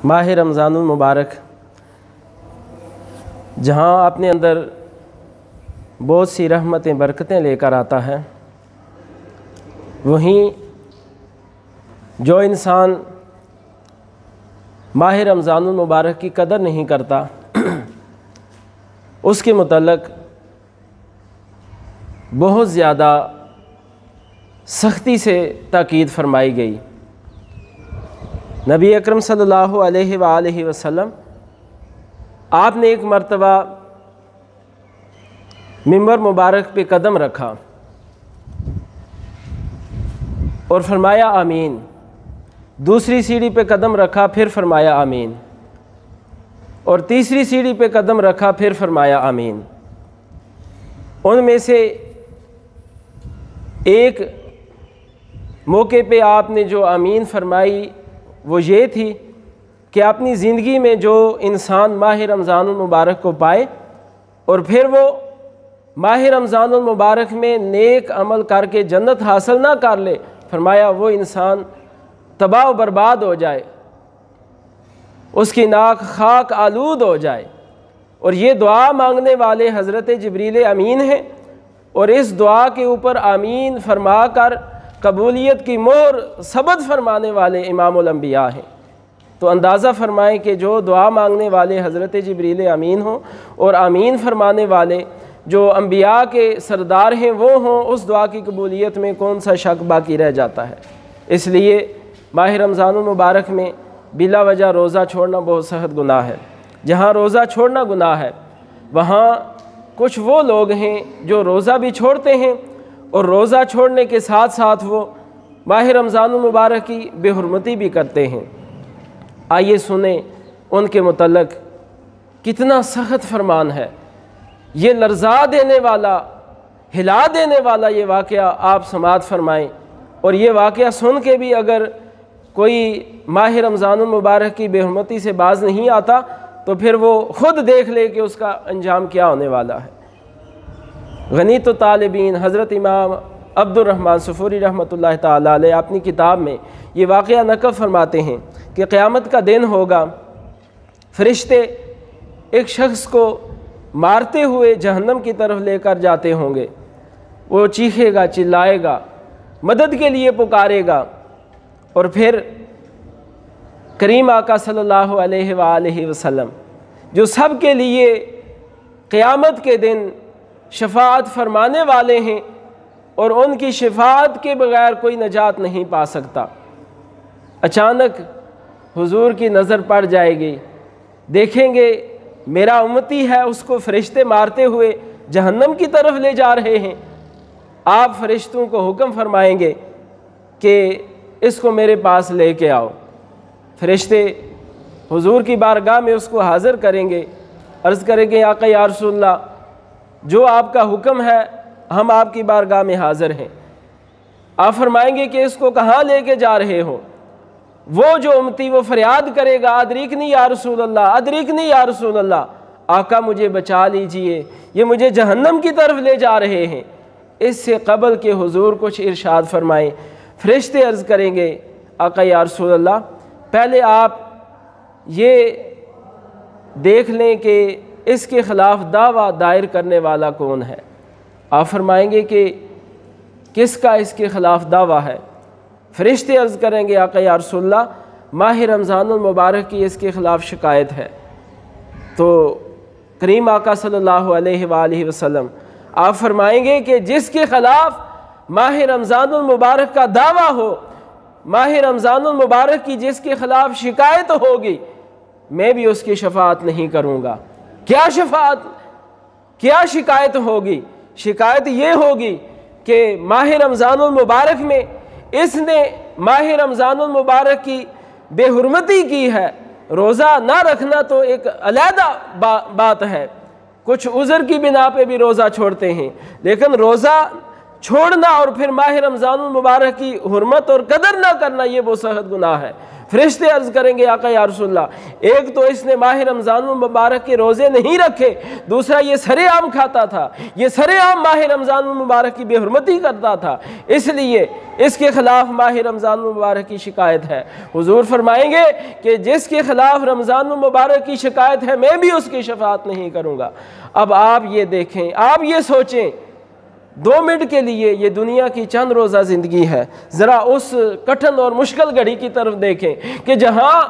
ماہ رمضان المبارک جہاں اپنے اندر بہت سی رحمتیں برکتیں لے کر آتا ہے، وہیں جو انسان ماہ رمضان المبارک کی قدر نہیں کرتا اس کے متعلق بہت زیادہ سختی سے تاکید فرمائی گئی۔ نبی اکرم صلی اللہ علیہ وآلہ وسلم آپ نے ایک مرتبہ منبر مبارک پہ قدم رکھا اور فرمایا آمین، دوسری سیڑھی پہ قدم رکھا پھر فرمایا آمین، اور تیسری سیڑھی پہ قدم رکھا پھر فرمایا آمین۔ ان میں سے ایک موقع پہ آپ نے جو آمین فرمائی وہ یہ تھی کہ اپنی زندگی میں جو انسان ماہ رمضان المبارک کو پائے اور پھر وہ ماہ رمضان المبارک میں نیک عمل کر کے جنت حاصل نہ کر لے، فرمایا وہ انسان تباہ و برباد ہو جائے، اس کی ناک خاک آلود ہو جائے۔ اور یہ دعا مانگنے والے حضرت جبریل امین ہیں، اور اس دعا کے اوپر آمین فرما کر قبولیت کی مہر ثبت فرمانے والے امام الانبیاء ہیں۔ تو اندازہ فرمائیں کہ جو دعا مانگنے والے حضرت جبریل امین ہوں اور آمین فرمانے والے جو انبیاء کے سردار ہیں وہ ہوں، اس دعا کی قبولیت میں کون سا شک باقی رہ جاتا ہے۔ اس لیے ماہ رمضان المبارک میں بلا وجہ روزہ چھوڑنا بہت سخت گناہ ہے۔ جہاں روزہ چھوڑنا گناہ ہے وہاں کچھ وہ لوگ ہیں جو روزہ بھی چھوڑتے ہیں اور روزہ چھوڑنے کے ساتھ ساتھ وہ ماہ رمضان المبارک کی بے حرمتی بھی کرتے ہیں۔ آئیے سنیں ان کے متعلق کتنا سخت فرمان ہے۔ یہ لرزا دینے والا، ہلا دینے والا یہ واقعہ آپ سماعت فرمائیں، اور یہ واقعہ سن کے بھی اگر کوئی ماہ رمضان المبارک کی بے حرمتی سے باز نہیں آتا تو پھر وہ خود دیکھ لے کہ اس کا انجام کیا ہونے والا ہے۔ غنیۃ الطالبین حضرت امام عبد الرحمن سفوری رحمۃ اللہ تعالیٰ علیہ اپنی کتاب میں یہ واقعہ نقل فرماتے ہیں کہ قیامت کا دن ہوگا، فرشتے ایک شخص کو مارتے ہوئے جہنم کی طرف لے کر جاتے ہوں گے۔ وہ چیخے گا، چلائے گا، مدد کے لیے پکارے گا، اور پھر کریم آقا صلی اللہ علیہ وآلہ وسلم جو سب کے لیے قیامت کے دن شفاعت فرمانے والے ہیں اور ان کی شفاعت کے بغیر کوئی نجات نہیں پا سکتا، اچانک حضور کی نظر پڑ جائے گی، دیکھیں گے میرا امتی ہے، اس کو فرشتے مارتے ہوئے جہنم کی طرف لے جا رہے ہیں۔ آپ فرشتوں کو حکم فرمائیں گے کہ اس کو میرے پاس لے کے آؤ۔ فرشتے حضور کی بارگاہ میں اس کو حاضر کریں گے، عرض کریں گے آقا یا رسول اللہ جو آپ کا حکم ہے ہم آپ کی بارگاہ میں حاضر ہیں۔ آپ فرمائیں گے کہ اس کو کہاں لے کے جا رہے ہو؟ وہ جو امتی وہ فریاد کرے گا ادرکنی یا رسول اللہ، ادرکنی یا رسول اللہ، آقا مجھے بچا لیجئے، یہ مجھے جہنم کی طرف لے جا رہے ہیں۔ اس سے قبل کہ حضور کچھ ارشاد فرمائیں، فرشتے عرض کریں گے آقا یا رسول اللہ پہلے آپ یہ دیکھ لیں کہ اس کے خلاف دعویٰ دائر کرنے والا کون ہے۔ آپ فرمائیں گے کہ کس کا اس کے خلاف دعویٰ ہے؟ فرشتے عرض کریں گے آقا یا رسول اللہ ماہ رمضان المبارک کی اس کے خلاف شکایت ہے۔ تو کریم آقا صلی اللہ علیہ وآلہ وسلم آپ فرمائیں گے کہ جس کے خلاف ماہ رمضان المبارک کا دعویٰ ہو، ماہ رمضان المبارک کی جس کے خلاف شکایت ہوگی، میں بھی اس کی شفاعت نہیں کروں گا۔ کیا شفاعت، کیا شکایت ہوگی؟ شکایت یہ ہوگی کہ ماہ رمضان المبارک میں اس نے ماہ رمضان المبارک کی بے حرمتی کی ہے۔ روزہ نہ رکھنا تو ایک علیحدہ بات ہے، کچھ عذر کی بنا پہ بھی روزہ چھوڑتے ہیں، لیکن روزہ چھوڑنا اور پھر ماہ رمضان المبارک کی حرمت اور قدر نہ کرنا یہ وہ سخت گناہ ہے۔ فرشتے عرض کریں گے آقا یا رسول اللہ، ایک تو اس نے ماہ رمضان المبارک کے روزے نہیں رکھے، دوسرا یہ سر عام کھاتا تھا، یہ سر عام ماہ رمضان المبارک کی بے حرمتی کرتا تھا، اس لیے اس کے خلاف ماہ رمضان المبارک کی شکایت ہے۔ حضور فرمائیں گے کہ جس کے خلاف رمضان المبارک کی شکایت ہے میں بھی اس کی شفاعت نہیں کروں گا۔ اب آپ یہ دیکھیں، آپ یہ سوچیں، 2 منٹ کے لیے یہ دنیا کی چند روزہ زندگی ہے، ذرا اس کٹھن اور مشکل گھڑی کی طرف دیکھیں کہ جہاں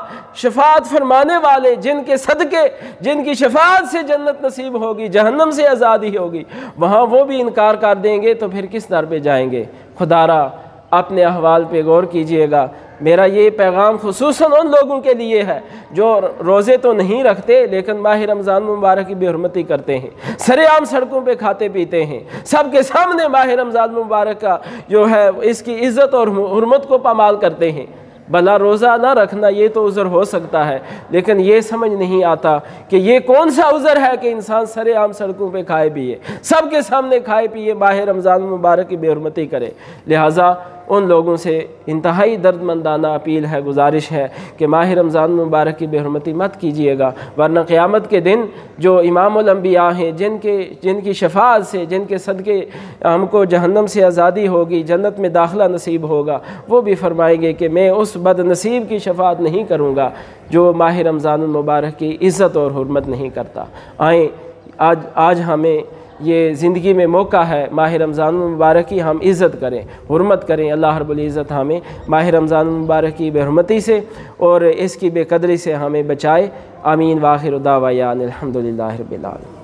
شفاعت فرمانے والے، جن کے صدقے، جن کی شفاعت سے جنت نصیب ہوگی، جہنم سے آزادی ہوگی، وہاں وہ بھی انکار کر دیں گے تو پھر کس در پہ جائیں گے؟ خدا را اپنے احوال پہ غور کیجئے گا۔ میرا یہ پیغام خصوصاً ان لوگوں کے لیے ہے جو روزے تو نہیں رکھتے لیکن ماہ رمضان مبارک کی بے حرمتی کرتے ہیں، سر عام سڑکوں پہ کھاتے پیتے ہیں، سب کے سامنے ماہ رمضان مبارک کا جو ہے اس کی عزت اور حرمت کو پامال کرتے ہیں۔ بھلا روزہ نہ رکھنا یہ تو عذر ہو سکتا ہے، لیکن یہ سمجھ نہیں آتا کہ یہ کون سا عذر ہے کہ انسان سر عام سڑکوں پہ کھائے پیے، سب کے سامنے کھائے پیے، ماہ رمضان مبارک کی بے حرمتی کرے۔ لہٰذا ان لوگوں سے انتہائی درد مندانہ اپیل ہے، گزارش ہے کہ ماہ رمضان مبارک کی بے حرمتی مت کیجیے گا، ورنہ قیامت کے دن جو امام الانبیاء ہیں، جن کی شفاعت سے، جن کے صدقے ہم کو جہنم سے آزادی ہوگی، جنت میں داخلہ نصیب ہوگا، وہ بھی فرمائیں گے کہ میں اس بد نصیب کی شفاعت نہیں کروں گا جو ماہ رمضان المبارک کی عزت اور حرمت نہیں کرتا۔ آئیں آج ہمیں یہ زندگی میں موقع ہے، ماہ رمضان المبارک کی ہم عزت کریں، حرمت کریں۔ اللہ رب العزت ہمیں ماہ رمضان المبارک کی بے حرمتی سے اور اس کی بے قدری سے ہمیں بچائے۔ آمین۔ وآخر دعوانا الحمدللہ رب العالمین۔